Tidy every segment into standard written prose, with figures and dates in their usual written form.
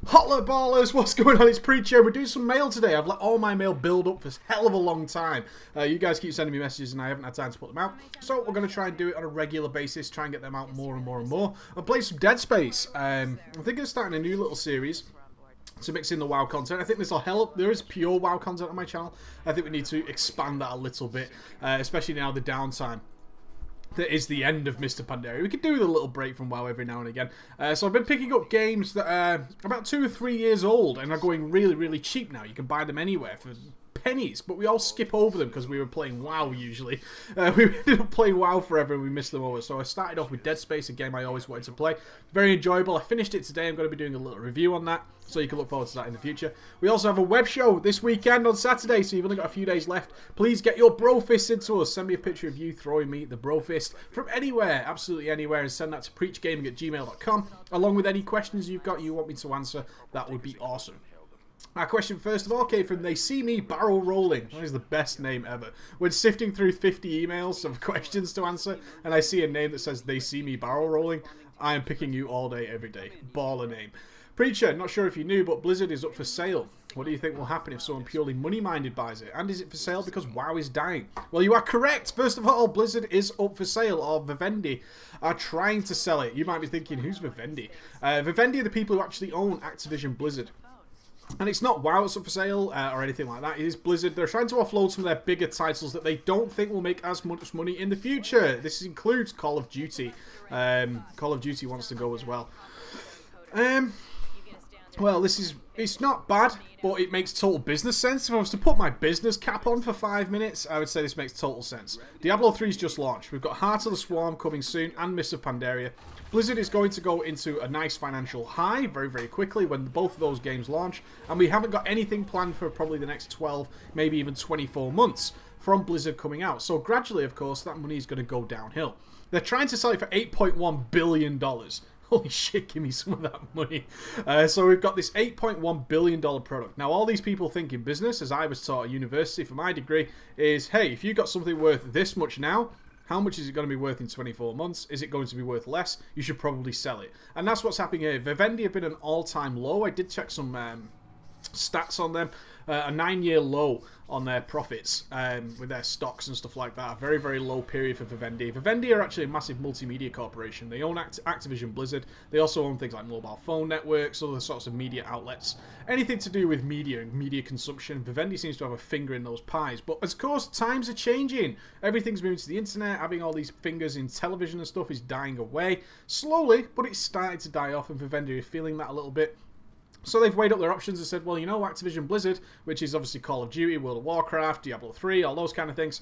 Holla ballers, what's going on? It's Preacher. We're doing some mail today. I've let all my mail build up for a hell of a long time. You guys keep sending me messages and I haven't had time to put them out. So we're going to try and do it on a regular basis, try and get them out more and more and more. And play some Dead Space. I'm thinking of starting a new little series to mix in the WoW content. I think this will help. There is pure WoW content on my channel. I think we need to expand that a little bit, especially now the downtime. That is the end of Mr. Pandaria. We could do with a little break from WoW every now and again. So I've been picking up games that are about 2 or 3 years old and are going really, really cheap now. You can buy them anywhere for pennies, but we all skip over them because we were playing WoW usually. We ended up playing WoW forever and we missed them over. So I started off with Dead Space, a game I always wanted to play. Very enjoyable. I finished it today. I'm going to be doing a little review on that, so you can look forward to that in the future. We also have a web show this weekend on Saturday, so you've only got a few days left. Please get your bro fists into us. Send me a picture of you throwing me the bro fist from anywhere, absolutely anywhere, and send that to preachgaming@gmail.com, along with any questions you've got you want me to answer. That would be awesome. Our question first of all came from They See Me Barrel Rolling. That is the best name ever. When sifting through 50 emails of questions to answer, and I see a name that says They See Me Barrel Rolling, I am picking you all day, every day. Baller name. Preacher, not sure if you knew, but Blizzard is up for sale. What do you think will happen if someone purely money-minded buys it? And is it for sale because WoW is dying? Well, you are correct. First of all, Blizzard is up for sale, or Vivendi are trying to sell it. You might be thinking, who's Vivendi? Vivendi are the people who actually own Activision Blizzard. And it's not WoW that's up for sale or anything like that. It is Blizzard. They're trying to offload some of their bigger titles that they don't think will make as much money in the future. This includes Call of Duty. Call of Duty wants to go as well. Well, it's not bad, but it makes total business sense. If I was to put my business cap on for 5 minutes, I would say this makes total sense. Diablo 3's just launched. We've got Heart of the Swarm coming soon and Mists of Pandaria. Blizzard is going to go into a nice financial high very, very quickly when both of those games launch. And we haven't got anything planned for probably the next 12, maybe even 24 months from Blizzard coming out. So gradually, of course, that money is going to go downhill. They're trying to sell it for $8.1 billion. Holy shit, give me some of that money. So we've got this $8.1 billion product. Now, all these people think in business, as I was taught at university for my degree, is, hey, if you've got something worth this much now, how much is it going to be worth in 24 months? Is it going to be worth less? You should probably sell it. And that's what's happening here. Vivendi have been an all-time low. I did check some stats on them. A 9-year low on their profits with their stocks and stuff like that. A very, very low period for Vivendi. Vivendi are actually a massive multimedia corporation. They own Activision Blizzard. They also own things like mobile phone networks, other sorts of media outlets. Anything to do with media and media consumption, Vivendi seems to have a finger in those pies. But of course, times are changing. Everything's moving to the internet. Having all these fingers in television and stuff is dying away. Slowly, but it's starting to die off, and Vivendi are feeling that a little bit. So they've weighed up their options and said, well, you know, Activision Blizzard, which is obviously Call of Duty, World of Warcraft, Diablo 3, all those kind of things,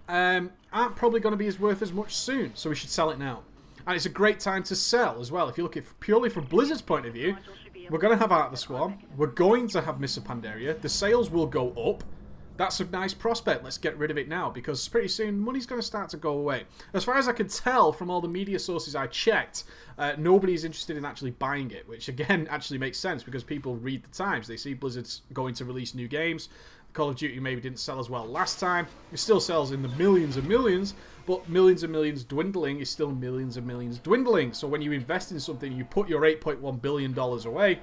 aren't probably going to be worth as much soon, so we should sell it now. And it's a great time to sell as well. If you look at it purely from Blizzard's point of view, we're going to have Heart of the Swarm, we're going to have Mists of Pandaria, the sales will go up. That's a nice prospect. Let's get rid of it now, because pretty soon money's going to start to go away. As far as I can tell from all the media sources I checked, nobody's interested in actually buying it, which again actually makes sense because people read the times. They see Blizzard's going to release new games. Call of Duty maybe didn't sell as well last time. It still sells in the millions and millions, but millions and millions dwindling is still millions and millions dwindling. So when you invest in something, you put your $8.1 billion away,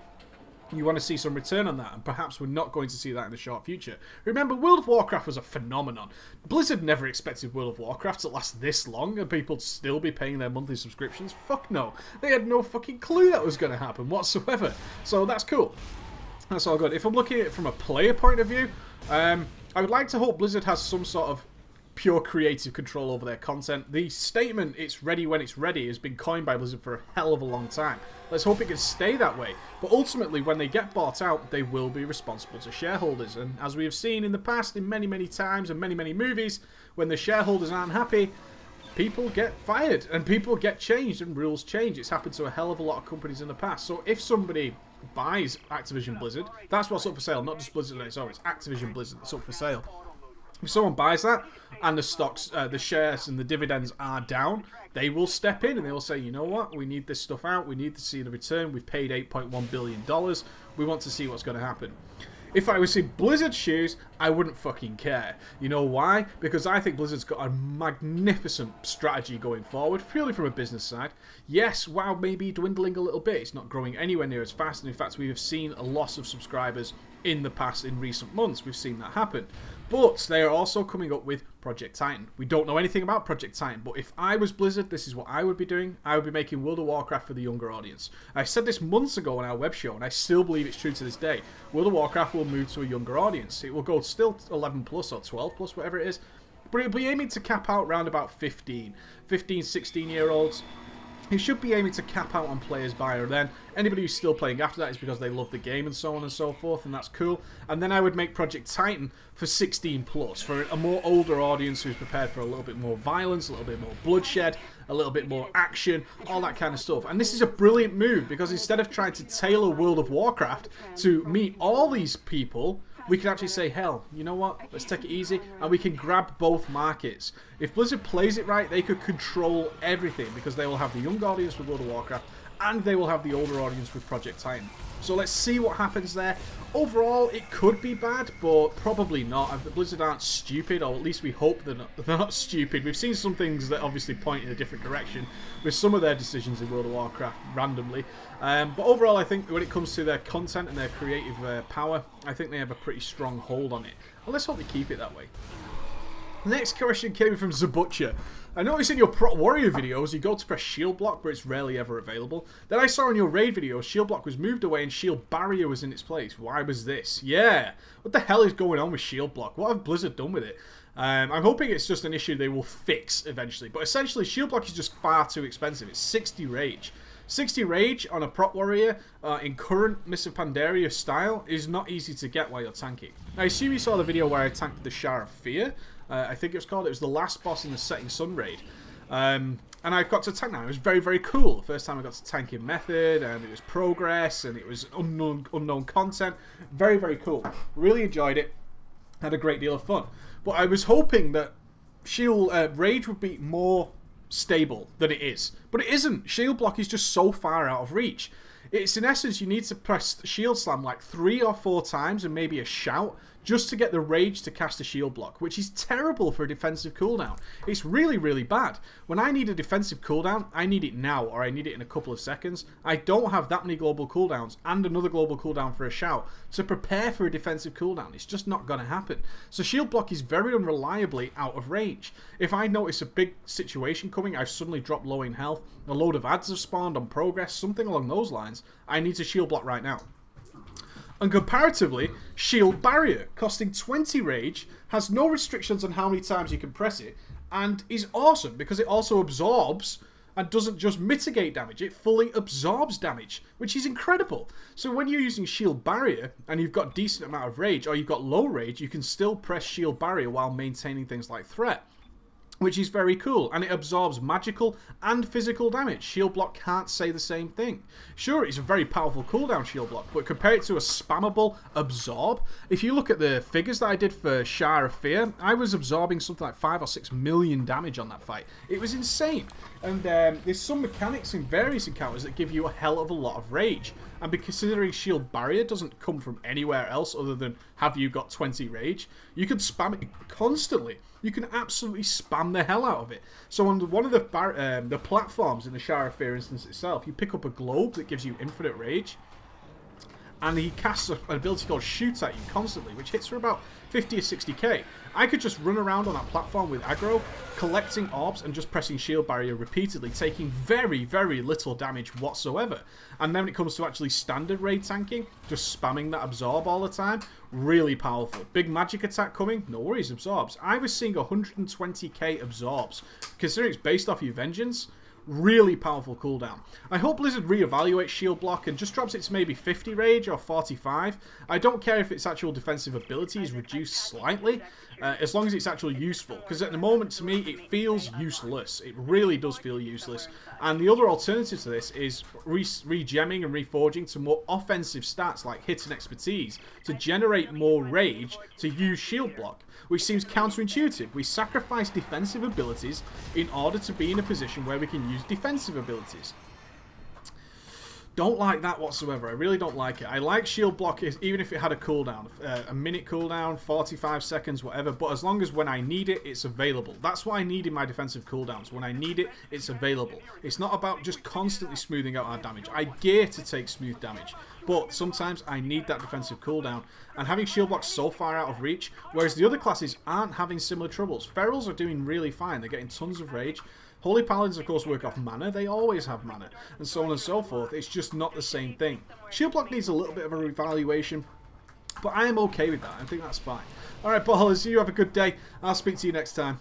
you want to see some return on that, and perhaps we're not going to see that in the short future. Remember, World of Warcraft was a phenomenon. Blizzard never expected World of Warcraft to last this long and people to still be paying their monthly subscriptions. Fuck no. They had no fucking clue that was going to happen whatsoever. So that's cool. That's all good. If I'm looking at it from a player point of view, I would like to hope Blizzard has some sort of pure creative control over their content. The statement, it's ready when it's ready, has been coined by Blizzard for a hell of a long time. Let's hope it can stay that way. But ultimately, when they get bought out, they will be responsible to shareholders. And as we have seen in the past, in many, many times, and many, many movies, when the shareholders aren't happy, people get fired, and people get changed, and rules change. It's happened to a hell of a lot of companies in the past. So if somebody buys Activision Blizzard, that's what's up for sale, not just Blizzard on its own, it's Activision Blizzard that's up for sale. If someone buys that and the stocks, the shares and the dividends are down, they will step in and they will say, you know what, we need this stuff out, we need to see the return, we've paid $8.1 billion, we want to see what's going to happen. If I was in Blizzard's shoes, I wouldn't fucking care. You know why? Because I think Blizzard's got a magnificent strategy going forward, purely from a business side. Yes, WoW may be dwindling a little bit. It's not growing anywhere near as fast, and in fact, we have seen a loss of subscribers in the past, in recent months. We've seen that happen. But they are also coming up with Project Titan. We don't know anything about Project Titan, but if I was Blizzard, this is what I would be doing. I would be making World of Warcraft for the younger audience. I said this months ago on our web show, and I still believe it's true to this day. World of Warcraft will move to a younger audience. It will go still 11 plus or 12 plus, whatever it is, but it'll be aiming to cap out around about 15, 16-year-olds. He should be aiming to cap out on players by or then. Anybody who's still playing after that is because they love the game and so on and so forth, and that's cool. And then I would make Project Titan for 16 plus, for a more older audience who's prepared for a little bit more violence, a little bit more bloodshed, a little bit more action, all that kind of stuff. And this is a brilliant move, because instead of trying to tailor World of Warcraft to meet all these people, we can actually say, hell, you know what, let's take it easy, and we can grab both markets. If Blizzard plays it right, they could control everything, because they will have the young audience with World of Warcraft, and they will have the older audience with Project Titan. So let's see what happens there. Overall, it could be bad, but probably not. Blizzard aren't stupid, or at least we hope they're not stupid. We've seen some things that obviously point in a different direction with some of their decisions in World of Warcraft randomly. But overall, I think when it comes to their content and their creative power, I think they have a pretty strong hold on it. And let's hope they keep it that way. Next question came from Zabutcha. I noticed in your Prot Warrior videos, you go to press shield block, but it's rarely ever available. Then I saw in your raid video, shield block was moved away and shield barrier was in its place. Why was this? Yeah, what the hell is going on with shield block? What have Blizzard done with it? I'm hoping it's just an issue they will fix eventually. But essentially, shield block is just far too expensive. It's 60 rage. 60 rage on a Prot Warrior in current Mists of Pandaria style is not easy to get while you're tanking. I assume you saw the video where I tanked the Shard of Fear. I think it was called. It was the last boss in the Setting Sun raid. And I've got to tank now. It was very, very cool. The first time I got to tank in Method, and it was progress, and it was unknown content. Very, very cool. Really enjoyed it. Had a great deal of fun. But I was hoping that Shield Rage would be more stable than it is. But it isn't. Shield block is just so far out of reach. It's in essence, you need to press shield slam like 3 or 4 times and maybe a shout just to get the rage to cast a shield block, which is terrible for a defensive cooldown. It's really, really bad. When I need a defensive cooldown, I need it now, or I need it in a couple of seconds. I don't have that many global cooldowns and another global cooldown for a shout to prepare for a defensive cooldown. It's just not going to happen. So shield block is very unreliably out of range. If I notice a big situation coming, I've suddenly dropped low in health, a load of ads have spawned on progress, something along those lines, I need to shield block right now. And comparatively, shield barrier, costing 20 rage, has no restrictions on how many times you can press it, and is awesome because it also absorbs and doesn't just mitigate damage, it fully absorbs damage, which is incredible. So when you're using shield barrier and you've got a decent amount of rage, or you've got low rage, you can still press shield barrier while maintaining things like threat, which is very cool, and it absorbs magical and physical damage. Shield block can't say the same thing. Sure, it's a very powerful cooldown shield block, but compare it to a spammable absorb. If you look at the figures that I did for Shard of Fear, I was absorbing something like 5 or 6 million damage on that fight. It was insane. And there's some mechanics in various encounters that give you a hell of a lot of rage. And considering shield barrier doesn't come from anywhere else other than have you got 20 rage, you can spam it constantly. You can absolutely spam the hell out of it. So on one of the platforms in the Shard of Fear instance itself, you pick up a globe that gives you infinite rage, and he casts an ability called Shoot at you constantly, which hits for about 50 or 60k. I could just run around on that platform with aggro, collecting orbs and just pressing shield barrier repeatedly, taking very, very little damage whatsoever. And then when it comes to actually standard raid tanking, just spamming that absorb all the time, really powerful. Big magic attack coming, no worries, absorbs. I was seeing 120k absorbs. Considering it's based off your vengeance, really powerful cooldown. I hope Blizzard reevaluates shield block and just drops it to maybe 50 rage or 45. I don't care if its actual defensive ability is reduced slightly, as long as it's actually useful. Because at the moment, to me, it feels useless. It really does feel useless. And the other alternative to this is re-gemming and reforging to more offensive stats like hit and expertise to generate more rage to use shield block, which seems counterintuitive. We sacrifice defensive abilities in order to be in a position where we can use defensive abilities. Don't like that whatsoever. I really don't like it. I like shield block even if it had a cooldown. A minute cooldown, 45 seconds, whatever. But as long as when I need it, it's available. That's what I need in my defensive cooldowns. When I need it, it's available. It's not about just constantly smoothing out our damage. I gear to take smooth damage. But sometimes I need that defensive cooldown. And having shield block so far out of reach, whereas the other classes aren't having similar troubles. Ferals are doing really fine. They're getting tons of rage. Holy Paladins, of course, work off mana. They always have mana. And so on and so forth. It's just not the same thing. Shield block needs a little bit of a revaluation. But I am okay with that. I think that's fine. Alright, ballers, you have a good day. I'll speak to you next time.